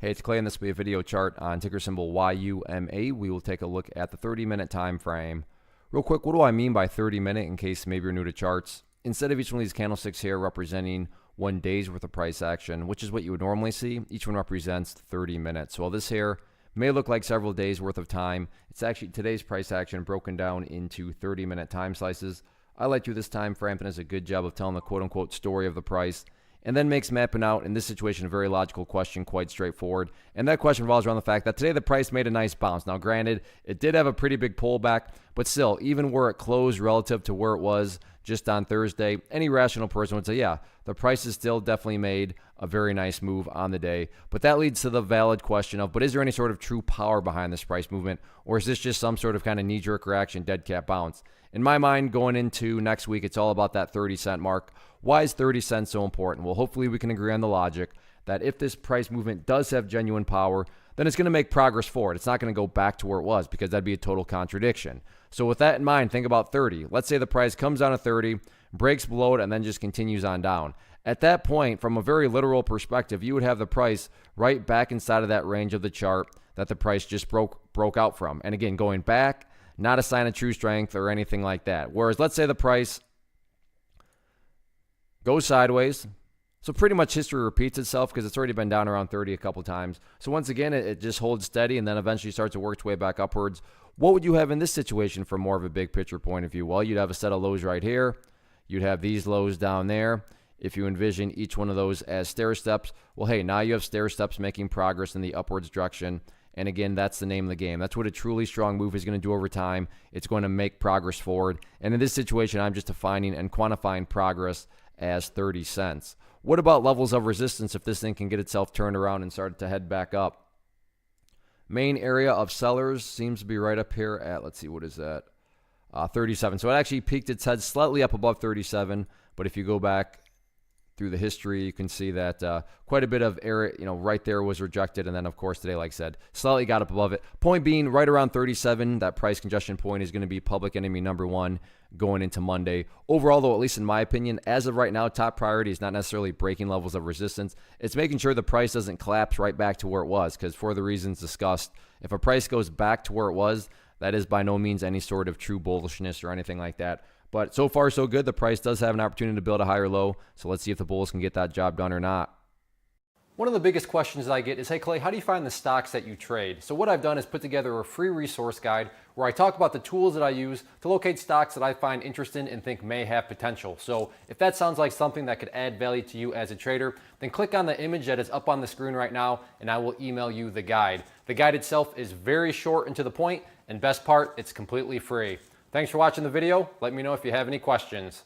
Hey, it's Clay, and this will be a video chart on ticker symbol YUMA. We will take a look at the 30-minute time frame. Real quick, what do I mean by 30-minute in case maybe you're new to charts? Instead of each one of these candlesticks here representing 1 day's worth of price action, which is what you would normally see, each one represents 30 minutes. So while this here may look like several days worth of time, it's actually today's price action broken down into 30-minute time slices. I like to do this time frame and does a good job of telling the quote-unquote story of the price, and then makes mapping out, in this situation, a very logical question, quite straightforward. And that question revolves around the fact that today the price made a nice bounce. Now, granted, it did have a pretty big pullback, but still, even where it closed relative to where it was just on Thursday, any rational person would say, yeah, the price has still definitely made a very nice move on the day. But that leads to the valid question of, but is there any sort of true power behind this price movement, or is this just some sort of kind of knee-jerk reaction, dead cat bounce? In my mind, going into next week, it's all about that 30-cent mark. Why is 30 cents so important? Well, hopefully we can agree on the logic that if this price movement does have genuine power, then it's going to make progress forward. It's not going to go back to where it was, because that'd be a total contradiction. So with that in mind, think about 30. Let's say the price comes down to 30, breaks below it, and then just continues on down. At that point, from a very literal perspective, you would have the price right back inside of that range of the chart that the price just broke out from. And again, going back, not a sign of true strength or anything like that. Whereas let's say the price goes sideways. So pretty much history repeats itself, because it's already been down around 30 a couple times. So once again, it just holds steady and then eventually starts to work its way back upwards. What would you have in this situation from more of a big picture point of view? Well, you'd have a set of lows right here. You'd have these lows down there. If you envision each one of those as stair steps, well, hey, now you have stair steps making progress in the upwards direction. And again, that's the name of the game. That's what a truly strong move is going to do over time. It's going to make progress forward. And in this situation, I'm just defining and quantifying progress as 30 cents. What about levels of resistance if this thing can get itself turned around and start to head back up? Main area of sellers seems to be right up here at, let's see, what is that? 37. So it actually peaked its head slightly up above 37. But if you go back through the history, you can see that quite a bit of area, right there was rejected. And then, of course, today, like I said, slightly got up above it. Point being, right around 37, that price congestion point is going to be public enemy number one going into Monday. Overall, though, at least in my opinion, as of right now, top priority is not necessarily breaking levels of resistance. It's making sure the price doesn't collapse right back to where it was, because for the reasons discussed, if a price goes back to where it was, that is by no means any sort of true bullishness or anything like that. But so far, so good. The price does have an opportunity to build a higher low. So let's see if the bulls can get that job done or not. One of the biggest questions that I get is, hey, Clay, how do you find the stocks that you trade? So what I've done is put together a free resource guide where I talk about the tools that I use to locate stocks that I find interesting and think may have potential. So if that sounds like something that could add value to you as a trader, then click on the image that is up on the screen right now, and I will email you the guide. The guide itself is very short and to the point, and best part, it's completely free. Thanks for watching the video. Let me know if you have any questions.